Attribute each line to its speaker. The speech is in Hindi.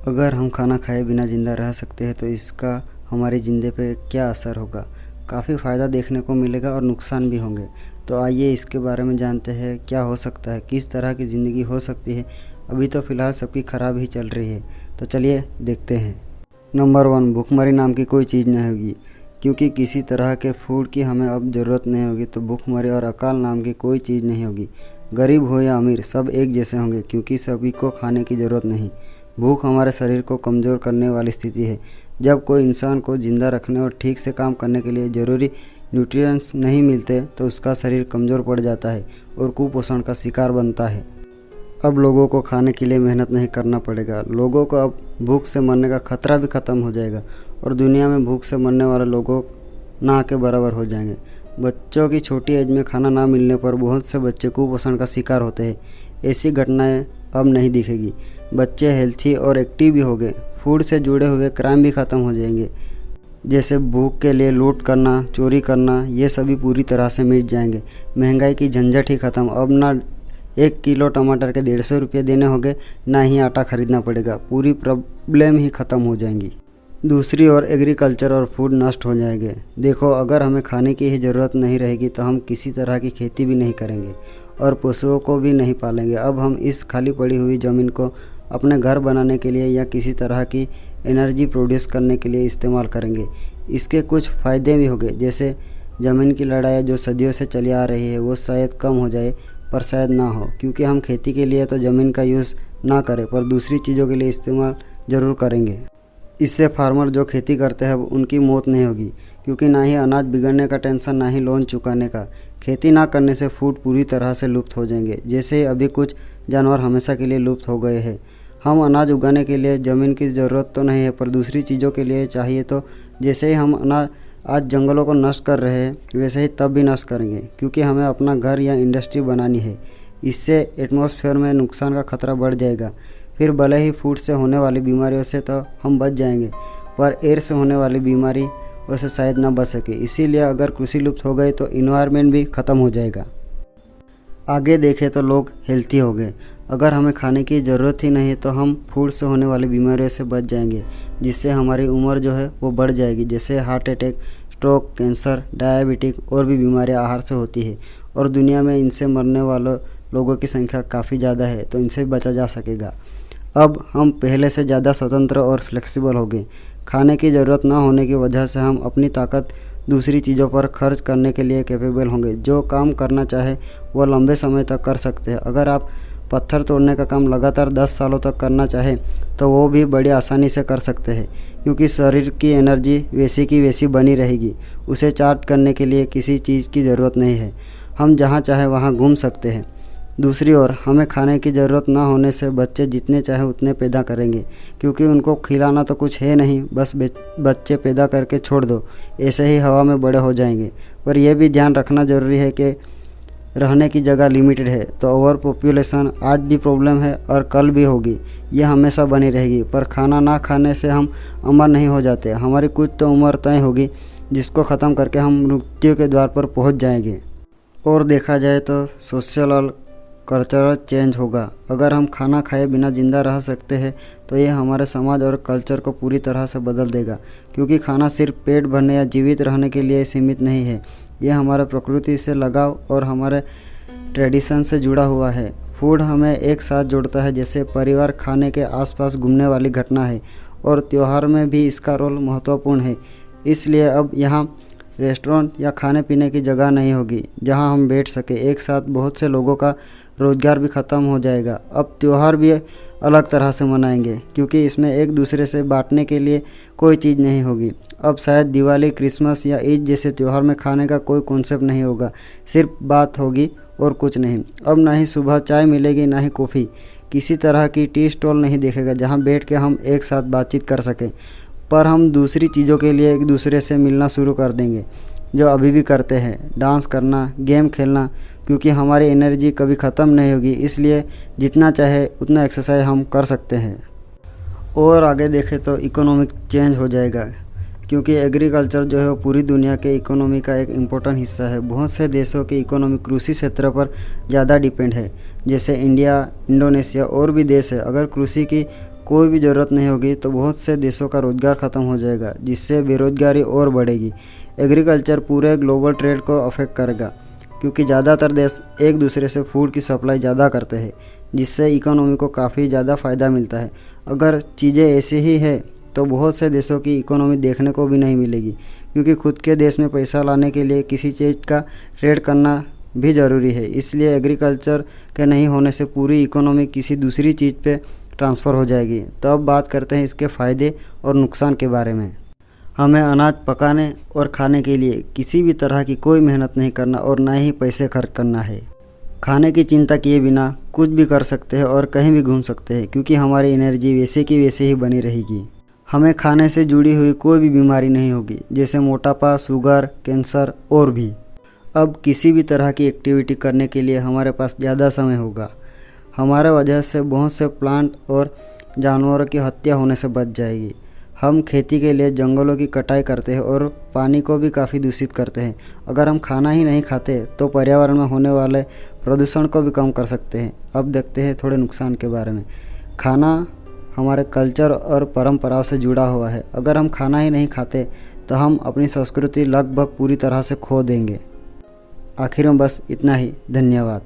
Speaker 1: अगर हम खाना खाए बिना ज़िंदा रह सकते हैं तो इसका हमारी ज़िंदगी पे क्या असर होगा। काफ़ी फ़ायदा देखने को मिलेगा और नुकसान भी होंगे। तो आइए इसके बारे में जानते हैं क्या हो सकता है, किस तरह की ज़िंदगी हो सकती है। अभी तो फ़िलहाल सबकी ख़राब ही चल रही है, तो चलिए देखते हैं। नंबर 1, भूखमरी नाम की कोई चीज़ नहीं होगी, क्योंकि किसी तरह के फूड की हमें अब ज़रूरत नहीं होगी। तो भूखमरी और अकाल नाम की कोई चीज़ नहीं होगी। गरीब हो या अमीर, सब एक जैसे होंगे, क्योंकि सभी को खाने की ज़रूरत नहीं। भूख हमारे शरीर को कमज़ोर करने वाली स्थिति है। जब कोई इंसान को ज़िंदा रखने और ठीक से काम करने के लिए ज़रूरी न्यूट्रिएंट्स नहीं मिलते तो उसका शरीर कमज़ोर पड़ जाता है और कुपोषण का शिकार बनता है। अब लोगों को खाने के लिए मेहनत नहीं करना पड़ेगा। लोगों को अब भूख से मरने का खतरा भी ख़त्म हो जाएगा और दुनिया में भूख से मरने वाले लोगों ना के बराबर हो जाएंगे। बच्चों की छोटी एज में खाना ना मिलने पर बहुत से बच्चे कुपोषण का शिकार होते हैं। ऐसी घटनाएं अब नहीं दिखेगी। बच्चे हेल्थी और एक्टिव भी हो गए। फूड से जुड़े हुए क्राइम भी ख़त्म हो जाएंगे, जैसे भूख के लिए लूट करना, चोरी करना, ये सभी पूरी तरह से मिट जाएंगे। महंगाई की झंझट ही ख़त्म। अब ना 1 किलो टमाटर के 150 रुपये देने होंगे, ना ही आटा खरीदना पड़ेगा। पूरी प्रॉब्लम ही ख़त्म हो जाएंगी। दूसरी ओर एग्रीकल्चर और फूड नष्ट हो जाएंगे। देखो, अगर हमें खाने की ही ज़रूरत नहीं रहेगी तो हम किसी तरह की खेती भी नहीं करेंगे और पशुओं को भी नहीं पालेंगे। अब हम इस खाली पड़ी हुई ज़मीन को अपने घर बनाने के लिए या किसी तरह की एनर्जी प्रोड्यूस करने के लिए इस्तेमाल करेंगे। इसके कुछ फ़ायदे भी होंगे, जैसे ज़मीन की लड़ाई जो सदियों से चली आ रही है वो शायद कम हो जाए, पर शायद ना हो, क्योंकि हम खेती के लिए तो ज़मीन का यूज़ ना करें पर दूसरी चीज़ों के लिए इस्तेमाल ज़रूर करेंगे। इससे फार्मर जो खेती करते हैं उनकी मौत नहीं होगी, क्योंकि ना ही अनाज बिगड़ने का टेंशन, ना ही लोन चुकाने का। खेती ना करने से फूड पूरी तरह से लुप्त हो जाएंगे, जैसे अभी कुछ जानवर हमेशा के लिए लुप्त हो गए हैं। हम अनाज उगाने के लिए ज़मीन की ज़रूरत तो नहीं है, पर दूसरी चीज़ों के लिए चाहिए। तो जैसे ही हम अनाज आज जंगलों को नष्ट कर रहे हैं, वैसे ही तब भी नष्ट करेंगे, क्योंकि हमें अपना घर या इंडस्ट्री बनानी है। इससे एटमॉस्फेयर में नुकसान का खतरा बढ़ जाएगा। फिर भले ही फूड से होने वाली बीमारियों से तो हम बच जाएंगे, पर एयर से होने वाली बीमारी वैसे शायद ना बच सके। इसीलिए अगर कृषि लुप्त हो गई तो इन्वायरमेंट भी ख़त्म हो जाएगा। आगे देखें तो लोग हेल्थी हो गए। अगर हमें खाने की ज़रूरत ही नहीं तो हम फूड से होने वाली बीमारियों से बच जाएंगे, जिससे हमारी उम्र जो है वो बढ़ जाएगी। जैसे heart attack, stroke, cancer, diabetic और भी बीमारियां आहार से होती है और दुनिया में इनसे मरने वालों लोगों की संख्या काफ़ी ज़्यादा है, तो इनसे बचा जा सकेगा। अब हम पहले से ज़्यादा स्वतंत्र और फ्लेक्सिबल हो गए। खाने की ज़रूरत ना होने की वजह से हम अपनी ताकत दूसरी चीज़ों पर खर्च करने के लिए कैपेबल होंगे। जो काम करना चाहे वो लंबे समय तक कर सकते हैं। अगर आप पत्थर तोड़ने का काम लगातार 10 सालों तक करना चाहें तो वो भी बड़ी आसानी से कर सकते हैं, क्योंकि शरीर की एनर्जी वैसी की वैसी बनी रहेगी। उसे चार्ज करने के लिए किसी चीज़ की ज़रूरत नहीं है। हम जहाँ चाहे वहाँ घूम सकते हैं। दूसरी ओर हमें खाने की ज़रूरत ना होने से बच्चे जितने चाहे उतने पैदा करेंगे, क्योंकि उनको खिलाना तो कुछ है नहीं, बस बच्चे पैदा करके छोड़ दो, ऐसे ही हवा में बड़े हो जाएंगे। पर यह भी ध्यान रखना ज़रूरी है कि रहने की जगह लिमिटेड है। तो ओवर पॉपुलेशन आज भी प्रॉब्लम है और कल भी होगी, यह हमेशा बनी रहेगी। पर खाना ना खाने से हम अमर नहीं हो जाते। हमारी कुछ तो उम्र तय होगी, जिसको ख़त्म करके हम मृत्यु के द्वार पर पहुँच जाएंगे। और देखा जाए तो सोशल और कल्चरल चेंज होगा। अगर हम खाना खाए बिना ज़िंदा रह सकते हैं तो ये हमारे समाज और कल्चर को पूरी तरह से बदल देगा, क्योंकि खाना सिर्फ पेट भरने या जीवित रहने के लिए सीमित नहीं है। ये हमारे प्रकृति से लगाव और हमारे ट्रेडिशन से जुड़ा हुआ है। फूड हमें एक साथ जोड़ता है, जैसे परिवार खाने के आसपास घूमने वाली घटना है, और त्यौहार में भी इसका रोल महत्वपूर्ण है। इसलिए अब यहाँ रेस्टोरेंट या खाने पीने की जगह नहीं होगी जहां हम बैठ सके एक साथ। बहुत से लोगों का रोज़गार भी ख़त्म हो जाएगा। अब त्यौहार भी अलग तरह से मनाएंगे, क्योंकि इसमें एक दूसरे से बांटने के लिए कोई चीज़ नहीं होगी। अब शायद दिवाली, क्रिसमस या ईद जैसे त्यौहार में खाने का कोई कॉन्सेप्ट नहीं होगा, सिर्फ बात होगी और कुछ नहीं। अब ना ही सुबह चाय मिलेगी, ना ही कॉफ़ी। किसी तरह की टी स्टॉल नहीं दिखेगा जहाँ बैठ के हम एक साथ बातचीत कर सकें। पर हम दूसरी चीज़ों के लिए एक दूसरे से मिलना शुरू कर देंगे, जो अभी भी करते हैं, डांस करना, गेम खेलना, क्योंकि हमारी एनर्जी कभी ख़त्म नहीं होगी। इसलिए जितना चाहे उतना एक्सरसाइज हम कर सकते हैं। और आगे देखें तो इकोनॉमिक चेंज हो जाएगा, क्योंकि एग्रीकल्चर जो है वो पूरी दुनिया के इकोनॉमी का एक इम्पोर्टेंट हिस्सा है। बहुत से देशों की इकोनॉमी कृषि क्षेत्र पर ज़्यादा डिपेंड है, जैसे इंडिया, इंडोनेशिया और भी देश है। अगर कृषि की कोई भी ज़रूरत नहीं होगी तो बहुत से देशों का रोज़गार ख़त्म हो जाएगा, जिससे बेरोज़गारी और बढ़ेगी। एग्रीकल्चर पूरे ग्लोबल ट्रेड को अफेक्ट करेगा, क्योंकि ज़्यादातर देश एक दूसरे से फूड की सप्लाई ज़्यादा करते हैं, जिससे इकोनॉमी को काफ़ी ज़्यादा फ़ायदा मिलता है। अगर चीज़ें ऐसी ही है तो बहुत से देशों की इकोनॉमी देखने को भी नहीं मिलेगी, क्योंकि खुद के देश में पैसा लाने के लिए किसी चीज़ का ट्रेड करना भी ज़रूरी है। इसलिए एग्रीकल्चर के नहीं होने से पूरी इकोनॉमी किसी दूसरी चीज़ पे ट्रांसफ़र हो जाएगी। तो अब बात करते हैं इसके फ़ायदे और नुकसान के बारे में। हमें अनाज पकाने और खाने के लिए किसी भी तरह की कोई मेहनत नहीं करना और ना ही पैसे खर्च करना है। खाने की चिंता किए बिना कुछ भी कर सकते हैं और कहीं भी घूम सकते हैं, क्योंकि हमारी एनर्जी वैसे की वैसे ही बनी रहेगी। हमें खाने से जुड़ी हुई कोई भी बीमारी नहीं होगी, जैसे मोटापा, शुगर, कैंसर और भी। अब किसी भी तरह की एक्टिविटी करने के लिए हमारे पास ज़्यादा समय होगा। हमारे वजह से बहुत से प्लांट और जानवरों की हत्या होने से बच जाएगी। हम खेती के लिए जंगलों की कटाई करते हैं और पानी को भी काफ़ी दूषित करते हैं। अगर हम खाना ही नहीं खाते तो पर्यावरण में होने वाले प्रदूषण को भी कम कर सकते हैं। अब देखते हैं थोड़े नुकसान के बारे में। खाना हमारे कल्चर और परंपराओं से जुड़ा हुआ है। अगर हम खाना ही नहीं खाते तो हम अपनी संस्कृति लगभग पूरी तरह से खो देंगे। आखिर में बस इतना ही। धन्यवाद।